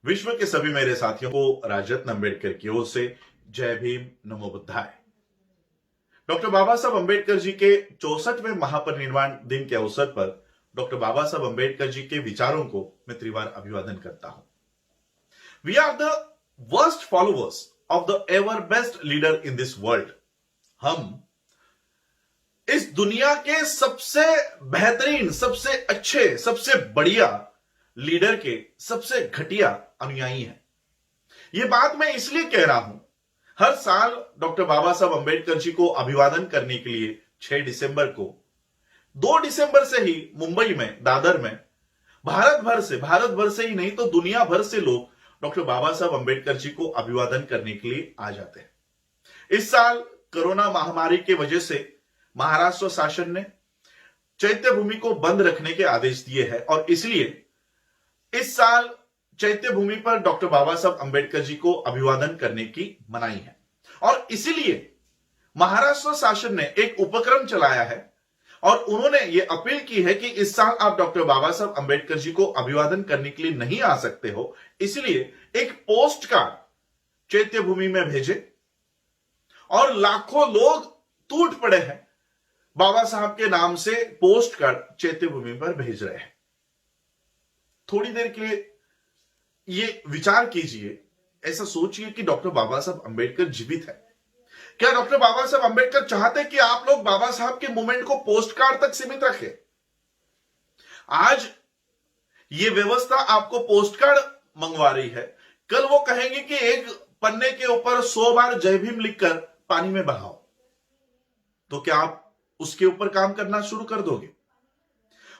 विश्व के सभी मेरे साथियों को राजरत्न अम्बेडकर की ओर से जय भीम, नमो बुद्धाय। डॉक्टर बाबा साहब अम्बेडकर जी के 64वें महापरिनिर्वाण दिन के अवसर पर डॉक्टर बाबा साहब अम्बेडकर जी के विचारों को मैं त्रिवार अभिवादन करता हूं। We are the worst followers of the ever best leader in this world. हम इस दुनिया के सबसे बेहतरीन, सबसे अच्छे, सबसे बढ़िया लीडर के सबसे घटिया अनुयायी हैं। यह बात मैं इसलिए कह रहा हूं, हर साल डॉक्टर बाबा साहब अम्बेडकर जी को अभिवादन करने के लिए 6 दिसंबर को, 2 दिसंबर से ही मुंबई में, दादर में भारत भर से ही नहीं तो दुनिया भर से लोग डॉक्टर बाबा साहब अम्बेडकर जी को अभिवादन करने के लिए आ जाते हैं। इस साल कोरोना महामारी की वजह से महाराष्ट्र शासन ने चैत्य भूमि को बंद रखने के आदेश दिए हैं और इसलिए इस साल चैत्य भूमि पर डॉक्टर बाबा साहब अम्बेडकर जी को अभिवादन करने की मनाही है और इसीलिए महाराष्ट्र शासन ने एक उपक्रम चलाया है और उन्होंने ये अपील की है कि इस साल आप डॉक्टर बाबा साहब अम्बेडकर जी को अभिवादन करने के लिए नहीं आ सकते हो, इसलिए एक पोस्ट कार्ड चैत्य भूमि में भेजे और लाखों लोग टूट पड़े हैं, बाबा साहब के नाम से पोस्ट कार्ड चैत्य भूमि पर भेज रहे हैं। थोड़ी देर के लिए ये विचार कीजिए, ऐसा सोचिए कि डॉक्टर बाबा साहब अम्बेडकर जीवित है। क्या डॉक्टर बाबा साहब अम्बेडकर चाहते कि आप लोग बाबा साहब के मूवमेंट को पोस्ट कार्ड तक सीमित रखें? आज ये व्यवस्था आपको पोस्ट कार्ड मंगवा रही है, कल वो कहेंगे कि एक पन्ने के ऊपर 100 बार जय भीम लिखकर पानी में बहाओ, तो क्या आप उसके ऊपर काम करना शुरू कर दोगे?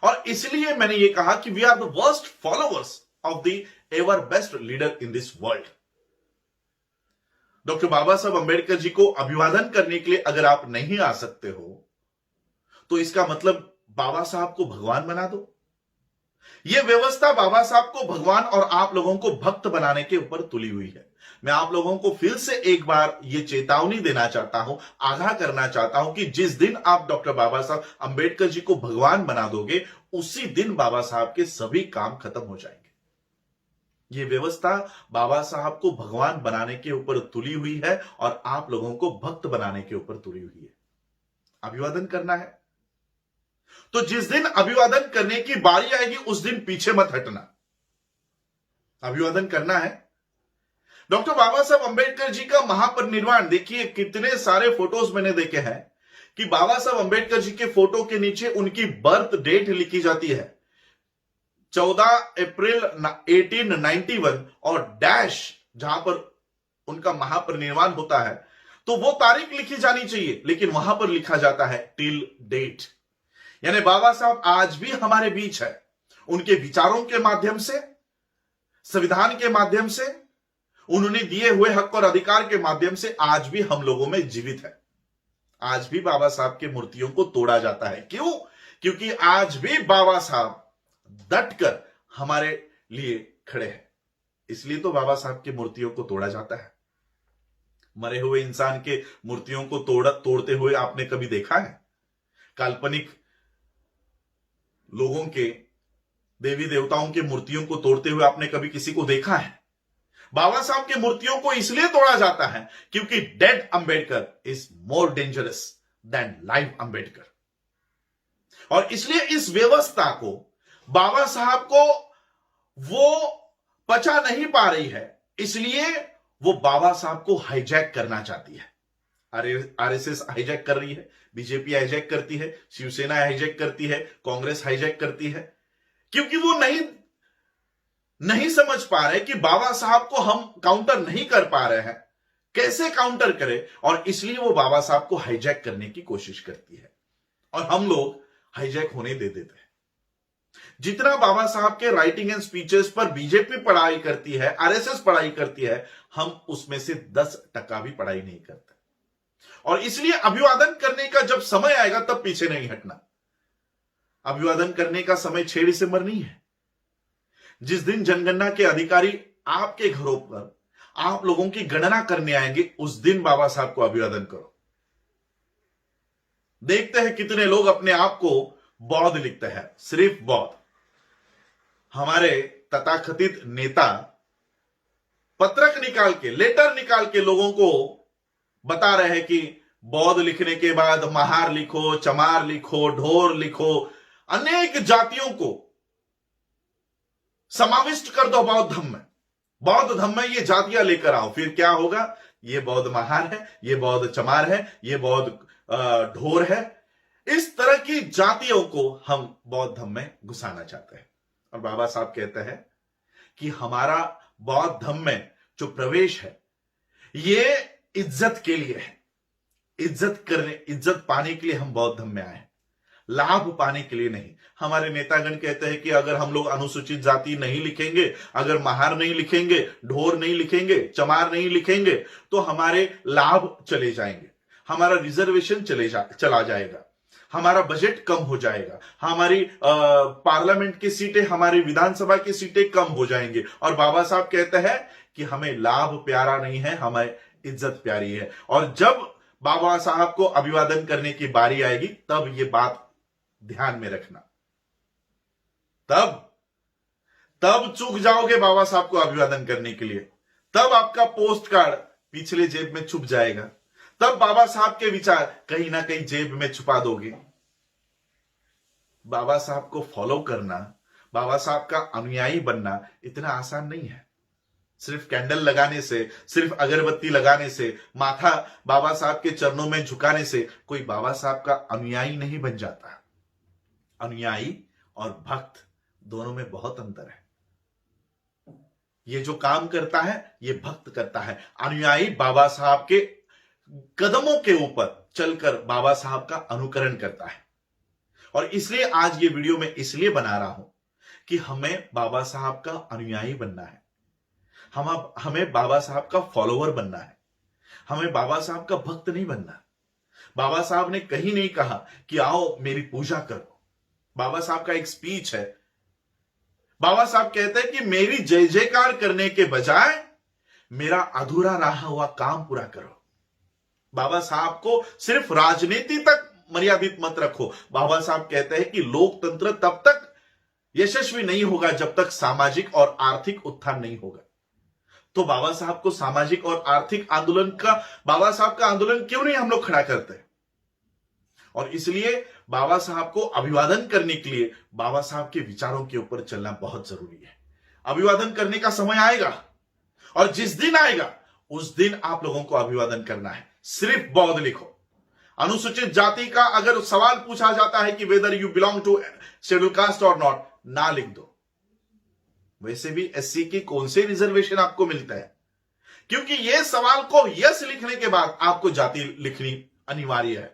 और इसलिए मैंने ये कहा कि we are the worst followers of the ever best leader in this world. Doctor Baba Saheb Ambedkar जी को अभिवादन करने के लिए अगर आप नहीं आ सकते हो, तो इसका मतलब बाबा साहब को भगवान बना दो। यह व्यवस्था बाबा साहब को भगवान और आप लोगों को भक्त बनाने के ऊपर तुली हुई है। मैं आप लोगों को फिर से एक बार यह चेतावनी देना चाहता हूं, आगाह करना चाहता हूं कि जिस दिन आप डॉक्टर बाबा साहब अम्बेडकर जी को भगवान बना दोगे, उसी दिन बाबा साहब के सभी काम खत्म हो जाएंगे। यह व्यवस्था बाबा साहब को भगवान बनाने के ऊपर तुली हुई है और आप लोगों को भक्त बनाने के ऊपर तुली हुई है। अभिवादन करना है तो जिस दिन अभिवादन करने की बारी आएगी उस दिन पीछे मत हटना। अभिवादन करना है। डॉक्टर बाबा साहब अम्बेडकर जी का महापरिनिर्वाण देखिए, कितने सारे फोटोज मैंने देखे हैं कि बाबा साहब अम्बेडकर जी के फोटो के नीचे उनकी बर्थ डेट लिखी जाती है, 14 अप्रैल 1891 और डैश जहां पर उनका महापरिनिर्वाण होता है, तो वो तारीख लिखी जानी चाहिए, लेकिन वहां पर लिखा जाता है टिल डेट। यानी बाबा साहब आज भी हमारे बीच है। उनके विचारों के माध्यम से, संविधान के माध्यम से, उन्होंने दिए हुए हक और अधिकार के माध्यम से आज भी हम लोगों में जीवित है। आज भी बाबा साहब की मूर्तियों को तोड़ा जाता है। क्यों? क्योंकि आज भी बाबा साहब डटकर हमारे लिए खड़े हैं, इसलिए तो बाबा साहब की मूर्तियों को तोड़ा जाता है। मरे हुए इंसान के मूर्तियों को तोड़ते हुए आपने कभी देखा है? काल्पनिक लोगों के, देवी देवताओं की मूर्तियों को तोड़ते हुए आपने कभी किसी को देखा है? बाबा साहब की मूर्तियों को इसलिए तोड़ा जाता है क्योंकि dead Ambedkar is more dangerous than live Ambedkar. और इसलिए इस व्यवस्था को बाबा साहब को वो पचा नहीं पा रही है, इसलिए वो बाबा साहब को हाईजैक करना चाहती है। आरएसएस हाईजैक कर रही है, बीजेपी हाईजैक करती है, शिवसेना हाईजैक करती है, कांग्रेस हाईजैक करती है, क्योंकि वो नहीं समझ पा रहे कि बाबा साहब को हम काउंटर नहीं कर पा रहे हैं, कैसे काउंटर करें, और इसलिए वो बाबा साहब को हाईजैक करने की कोशिश करती है और हम लोग हाईजैक होने दे देते हैं। जितना बाबा साहब के राइटिंग एंड स्पीचेस पर बीजेपी पढ़ाई करती है, आरएसएस पढ़ाई करती है, हम उसमें से 10% भी पढ़ाई नहीं करते। और इसलिए अभिवादन करने का जब समय आएगा तब पीछे नहीं हटना। अभिवादन करने का समय 6 दिसंबर नहीं है। जिस दिन जनगणना के अधिकारी आपके घरों पर आप लोगों की गणना करने आएंगे, उस दिन बाबा साहब को अभिवादन करो। देखते हैं कितने लोग अपने आप को बौद्ध लिखते हैं, सिर्फ बौद्ध। हमारे तथाकथित नेता पत्रक निकाल के, लेटर निकाल के लोगों को बता रहे हैं कि बौद्ध लिखने के बाद महार लिखो, चमार लिखो, ढोर लिखो, अनेक जातियों को समाविष्ट कर दो बौद्ध धर्म में। बौद्ध धर्म में ये जातियां लेकर आओ, फिर क्या होगा? ये बौद्ध महार है, ये बौद्ध चमार है, ये बौद्ध ढोर है। इस तरह की जातियों को हम बौद्ध धर्म में घुसाना चाहते हैं। और बाबा साहब कहते हैं कि हमारा बौद्ध धर्म में जो प्रवेश है ये इज्जत के लिए है, इज्जत पाने के लिए हम बौद्ध धर्म में आए हैं, लाभ पाने के लिए नहीं। हमारे नेतागण कहते हैं कि अगर हम लोग अनुसूचित जाति नहीं लिखेंगे, अगर महार नहीं लिखेंगे, ढोर नहीं लिखेंगे, चमार नहीं लिखेंगे, तो हमारे लाभ चले जाएंगे, हमारा रिजर्वेशन चला जाएगा, हमारा बजट कम हो जाएगा, हमारी पार्लियामेंट की सीटें, हमारी विधानसभा की सीटें कम हो जाएंगे। और बाबा साहब कहते हैं कि हमें लाभ प्यारा नहीं है, हमें इज्जत प्यारी है। और जब बाबा साहब को अभिवादन करने की बारी आएगी तब ये बात ध्यान में रखना, तब चूक जाओगे बाबा साहब को अभिवादन करने के लिए, तब आपका पोस्ट कार्ड पिछले जेब में छुप जाएगा, तब बाबा साहब के विचार कहीं ना कहीं जेब में छुपा दोगे। बाबा साहब को फॉलो करना, बाबा साहब का अनुयायी बनना इतना आसान नहीं है। सिर्फ कैंडल लगाने से, सिर्फ अगरबत्ती लगाने से, माथा बाबा साहब के चरणों में झुकाने से कोई बाबा साहब का अनुयायी नहीं बन जाता। अनुयायी और भक्त दोनों में बहुत अंतर है। ये जो काम करता है ये भक्त करता है, अनुयायी बाबा साहब के कदमों के ऊपर चलकर बाबा साहब का अनुकरण करता है। और इसलिए आज ये वीडियो मैं इसलिए बना रहा हूं कि हमें बाबा साहब का अनुयायी बनना है, हमें बाबा साहब का फॉलोवर बनना है, हमें बाबा साहब का भक्त नहीं बनना। बाबा साहब ने कहीं नहीं कहा कि आओ मेरी पूजा करो। बाबा साहब का एक स्पीच है, बाबा साहब कहते हैं कि मेरी जय जयकार करने के बजाय मेरा अधूरा रहा हुआ काम पूरा करो। बाबा साहब को सिर्फ राजनीति तक मर्यादित मत रखो। बाबा साहब कहते हैं कि लोकतंत्र तब तक यशस्वी नहीं होगा जब तक सामाजिक और आर्थिक उत्थान नहीं होगा। तो बाबा साहब को सामाजिक और आर्थिक आंदोलन का, बाबा साहब का आंदोलन क्यों नहीं हम लोग खड़ा करते? और इसलिए बाबा साहब को अभिवादन करने के लिए बाबा साहब के विचारों के ऊपर चलना बहुत जरूरी है। अभिवादन करने का समय आएगा और जिस दिन आएगा उस दिन आप लोगों को अभिवादन करना है। सिर्फ बौद्ध लिखो। अनुसूचित जाति का अगर सवाल पूछा जाता है कि whether you belong to schedule caste और नॉट, ना लिख दो। वैसे भी एससी की कौन से रिजर्वेशन आपको मिलता है? क्योंकि यह सवाल को यस लिखने के बाद आपको जाति लिखनी अनिवार्य है।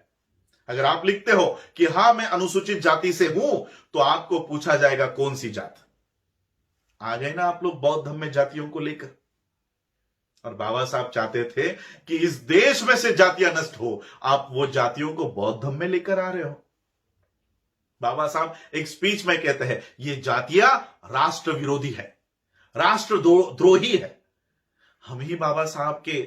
अगर आप लिखते हो कि हां मैं अनुसूचित जाति से हूं तो आपको पूछा जाएगा कौन सी जात। आ गए ना आप लोग बौद्ध धर्म में जातियों को लेकर। और बाबा साहब चाहते थे कि इस देश में से जातियां नष्ट हो, आप वो जातियों को बौद्ध धर्म में लेकर आ रहे हो। बाबा साहब एक स्पीच में कहते हैं ये जातियां राष्ट्र विरोधी है, राष्ट्र द्रोही है। हम ही बाबा साहब के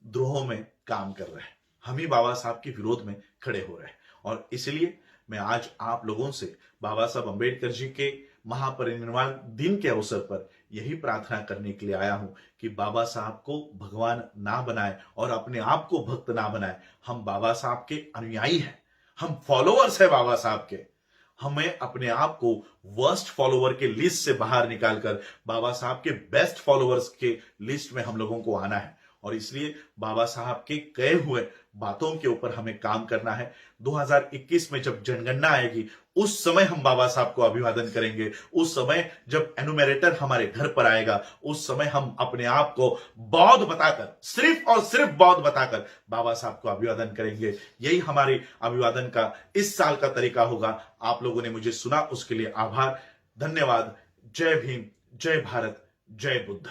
द्रोह में काम कर रहे हैं, हम ही बाबा साहब के विरोध में खड़े हो रहे हैं। और इसलिए मैं आज आप लोगों से बाबा साहब अंबेडकर जी के महापरिनिर्वाण दिन के अवसर पर यही प्रार्थना करने के लिए आया हूं कि बाबा साहब को भगवान ना बनाए और अपने आप को भक्त ना बनाए। हम बाबा साहब के अनुयायी हैं, हम फॉलोअर्स हैं बाबा साहब के। हमें अपने आप को वर्स्ट फॉलोअर के लिस्ट से बाहर निकालकर बाबा साहब के बेस्ट फॉलोअर्स के लिस्ट में हम लोगों को आना है। और इसलिए बाबा साहब के कहे हुए बातों के ऊपर हमें काम करना है। 2021 में जब जनगणना आएगी उस समय हम बाबा साहब को अभिवादन करेंगे। उस समय जब एनुमरेटर हमारे घर पर आएगा उस समय हम अपने आप को बौद्ध बताकर, सिर्फ और सिर्फ बौद्ध बताकर बाबा साहब को अभिवादन करेंगे। यही हमारे अभिवादन का इस साल का तरीका होगा। आप लोगों ने मुझे सुना उसके लिए आभार, धन्यवाद। जय भीम, जय भारत, जय बुद्ध।